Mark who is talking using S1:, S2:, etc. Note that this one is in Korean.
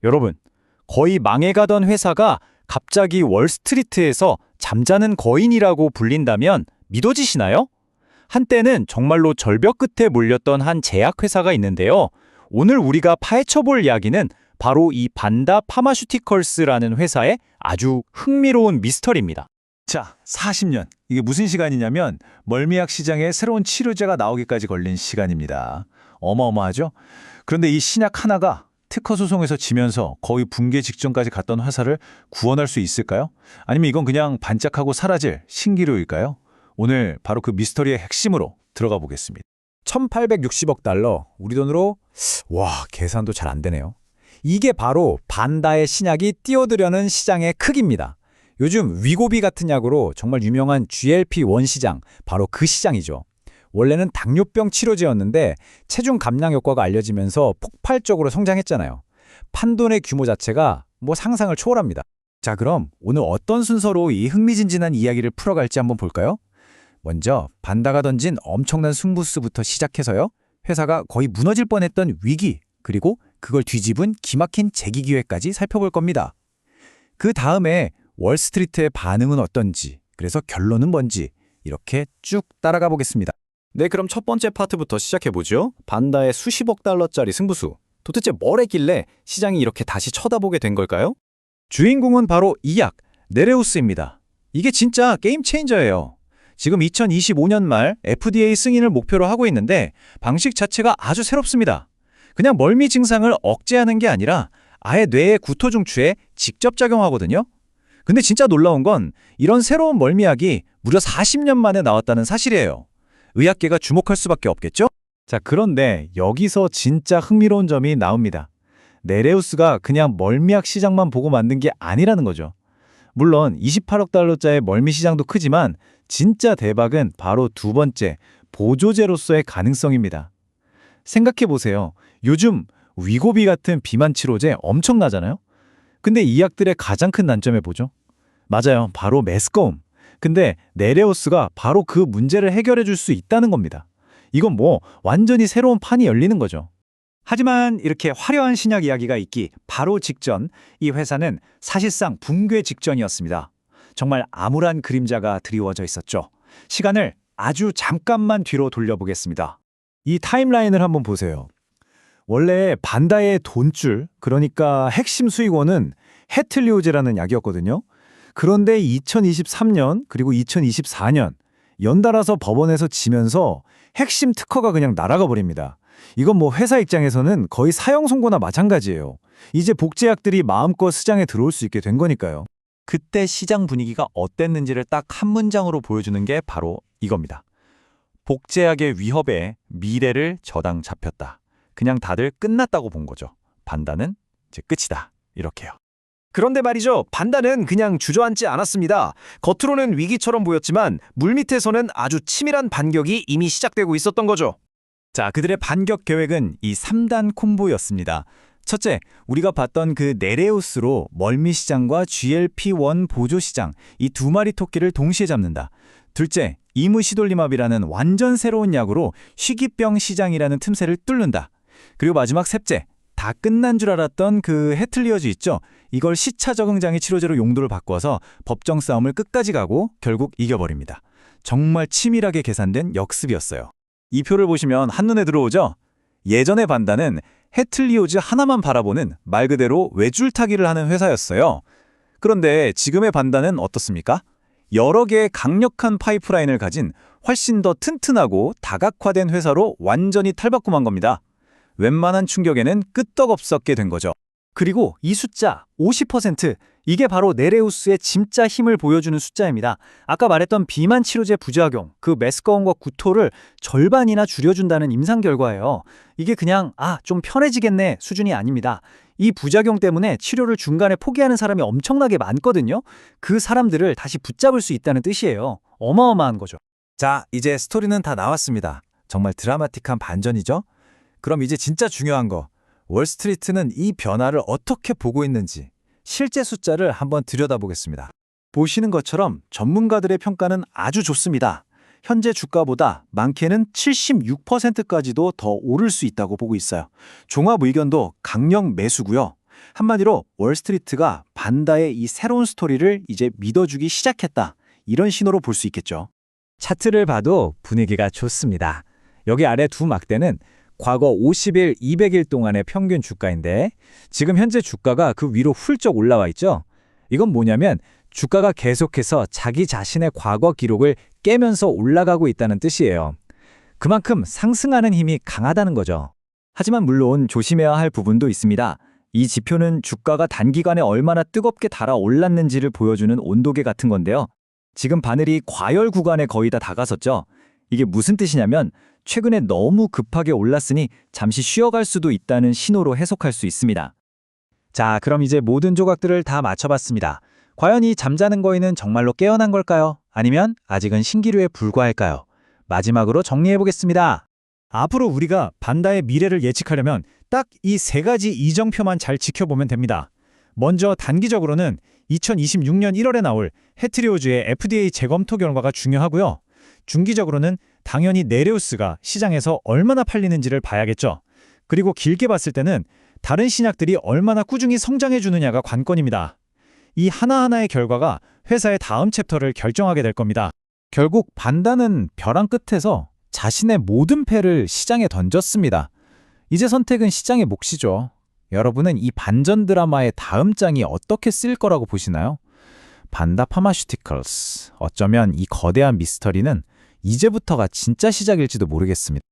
S1: 여러분, 거의 망해가던 회사가 갑자기 월스트리트에서 잠자는 거인이라고 불린다면 믿어지시나요? 한때는 정말로 절벽 끝에 몰렸던 한 제약회사가 있는데요. 오늘 우리가 파헤쳐볼 이야기는 바로 이 반다 파마슈티컬스라는 회사의 아주 흥미로운 미스터리입니다.
S2: 자, 40년. 이게 무슨 시간이냐면 멀미약 시장에 새로운 치료제가 나오기까지 걸린 시간입니다. 어마어마하죠? 그런데 이 신약 하나가 특허 소송에서 지면서 거의 붕괴 직전까지 갔던 회사를 구원할 수 있을까요? 아니면 이건 그냥 반짝하고 사라질 신기루일까요? 오늘 바로 그 미스터리의 핵심으로 들어가 보겠습니다.
S3: 1860억 달러, 우리 돈으로 계산도 잘 안 되네요. 이게 바로 반다의 신약이 띄워드려는 시장의 크기입니다. 요즘 위고비 같은 약으로 정말 유명한 GLP-1 시장, 바로 그 시장이죠. 원래는 당뇨병 치료제였는데 체중 감량 효과가 알려지면서 폭발적으로 성장했잖아요. 판돈의 규모 자체가 상상을 초월합니다. 자, 그럼 오늘 어떤 순서로 이 흥미진진한 이야기를 풀어갈지 한번 볼까요? 먼저 반다가 던진 엄청난 승부수부터 시작해서요. 회사가 거의 무너질 뻔했던 위기, 그리고 그걸 뒤집은 기막힌 재기 기회까지 살펴볼 겁니다. 그 다음에 월스트리트의 반응은 어떤지, 그래서 결론은 뭔지 이렇게 쭉 따라가 보겠습니다.
S1: 네, 그럼 첫 번째 파트부터 시작해보죠. 반다의 수십억 달러짜리 승부수. 도대체 뭘 했길래 시장이 이렇게 다시 쳐다보게 된 걸까요?
S3: 주인공은 바로 이 약, 네레우스입니다. 이게 진짜 게임 체인저예요. 지금 2025년 말 FDA 승인을 목표로 하고 있는데 방식 자체가 아주 새롭습니다. 그냥 멀미 증상을 억제하는 게 아니라 아예 뇌의 구토 중추에 직접 작용하거든요. 근데 진짜 놀라운 건 이런 새로운 멀미약이 무려 40년 만에 나왔다는 사실이에요. 의학계가 주목할 수밖에 없겠죠? 자, 그런데 여기서 진짜 흥미로운 점이 나옵니다. 네레우스가 그냥 멀미약 시장만 보고 만든 게 아니라는 거죠. 물론 28억 달러짜리 멀미 시장도 크지만 진짜 대박은 바로 두 번째, 보조제로서의 가능성입니다. 생각해보세요. 요즘 위고비 같은 비만 치료제 엄청나잖아요? 근데 이 약들의 가장 큰 단점이 뭐죠? 맞아요. 바로 메스꺼움. 근데 네레우스가 바로 그 문제를 해결해 줄 수 있다는 겁니다. 이건 완전히 새로운 판이 열리는 거죠. 하지만 이렇게 화려한 신약 이야기가 있기 바로 직전, 이 회사는 사실상 붕괴 직전이었습니다. 정말 암울한 그림자가 드리워져 있었죠. 시간을 아주 잠깐만 뒤로 돌려보겠습니다. 이 타임라인을 한번 보세요. 원래 반다의 돈줄, 그러니까 핵심 수익원은 헤틀리오제라는 약이었거든요. 그런데 2023년 그리고 2024년 연달아서 법원에서 지면서 핵심 특허가 그냥 날아가 버립니다. 이건 회사 입장에서는 거의 사형 선고나 마찬가지예요. 이제 복제약들이 마음껏 시장에 들어올 수 있게 된 거니까요. 그때 시장 분위기가 어땠는지를 딱 한 문장으로 보여주는 게 바로 이겁니다. 복제약의 위협에 미래를 저당 잡혔다. 그냥 다들 끝났다고 본 거죠. 반다는 이제 끝이다. 이렇게요.
S4: 그런데 말이죠. 반다는 그냥 주저앉지 않았습니다. 겉으로는 위기처럼 보였지만 물밑에서는 아주 치밀한 반격이 이미 시작되고 있었던 거죠.
S3: 자, 그들의 반격 계획은 이 3단 콤보였습니다. 첫째, 우리가 봤던 그 네레우스로 멀미 시장과 GLP-1 보조 시장, 이 두 마리 토끼를 동시에 잡는다. 둘째, 이무시돌리맙이라는 완전 새로운 약으로 희귀병 시장이라는 틈새를 뚫는다. 그리고 마지막 셋째, 다 끝난 줄 알았던 그 헤틀리어즈 있죠? 이걸 시차 적응장애 치료제로 용도를 바꿔서 법정 싸움을 끝까지 가고 결국 이겨버립니다. 정말 치밀하게 계산된 역습이었어요. 이 표를 보시면 한눈에 들어오죠? 예전의 반다는 헤틀리오즈 하나만 바라보는 말 그대로 외줄타기를 하는 회사였어요. 그런데 지금의 반다는 어떻습니까? 여러 개의 강력한 파이프라인을 가진 훨씬 더 튼튼하고 다각화된 회사로 완전히 탈바꿈한 겁니다. 웬만한 충격에는 끄떡없었게 된 거죠. 그리고 이 숫자 50%, 이게 바로 네레우스의 진짜 힘을 보여주는 숫자입니다. 아까 말했던 비만 치료제 부작용, 그 메스꺼움과 구토를 절반이나 줄여준다는 임상 결과예요. 이게 그냥 좀 편해지겠네 수준이 아닙니다. 이 부작용 때문에 치료를 중간에 포기하는 사람이 엄청나게 많거든요. 그 사람들을 다시 붙잡을 수 있다는 뜻이에요. 어마어마한 거죠. 자, 이제 스토리는 다 나왔습니다. 정말 드라마틱한 반전이죠? 그럼 이제 진짜 중요한 거, 월스트리트는 이 변화를 어떻게 보고 있는지 실제 숫자를 한번 들여다보겠습니다. 보시는 것처럼 전문가들의 평가는 아주 좋습니다. 현재 주가보다 많게는 76%까지도 더 오를 수 있다고 보고 있어요. 종합 의견도 강력 매수고요. 한마디로 월스트리트가 반다의 이 새로운 스토리를 이제 믿어주기 시작했다. 이런 신호로 볼 수 있겠죠.
S1: 차트를 봐도 분위기가 좋습니다. 여기 아래 두 막대는 과거 50일, 200일 동안의 평균 주가인데 지금 현재 주가가 그 위로 훌쩍 올라와 있죠. 이건 뭐냐면 주가가 계속해서 자기 자신의 과거 기록을 깨면서 올라가고 있다는 뜻이에요. 그만큼 상승하는 힘이 강하다는 거죠. 하지만 물론 조심해야 할 부분도 있습니다. 이 지표는 주가가 단기간에 얼마나 뜨겁게 달아올랐는지를 보여주는 온도계 같은 건데요. 지금 바늘이 과열 구간에 거의 다 다가섰죠. 이게 무슨 뜻이냐면 최근에 너무 급하게 올랐으니 잠시 쉬어갈 수도 있다는 신호로 해석할 수 있습니다. 자, 그럼 이제 모든 조각들을 다 맞춰봤습니다. 과연 이 잠자는 거인은 정말로 깨어난 걸까요? 아니면 아직은 신기루에 불과할까요? 마지막으로 정리해보겠습니다.
S3: 앞으로 우리가 반다의 미래를 예측하려면 딱 이 세 가지 이정표만 잘 지켜보면 됩니다. 먼저 단기적으로는 2026년 1월에 나올 헤트리오즈의 FDA 재검토 결과가 중요하고요. 중기적으로는 당연히 네레우스가 시장에서 얼마나 팔리는지를 봐야겠죠. 그리고 길게 봤을 때는 다른 신약들이 얼마나 꾸준히 성장해 주느냐가 관건입니다. 이 하나하나의 결과가 회사의 다음 챕터를 결정하게 될 겁니다.
S2: 결국 반다는 벼랑 끝에서 자신의 모든 패를 시장에 던졌습니다. 이제 선택은 시장의 몫이죠. 여러분은 이 반전 드라마의 다음 장이 어떻게 쓰일 거라고 보시나요? 반다 파마슈티컬스. 어쩌면 이 거대한 미스터리는 이제부터가 진짜 시작일지도 모르겠습니다.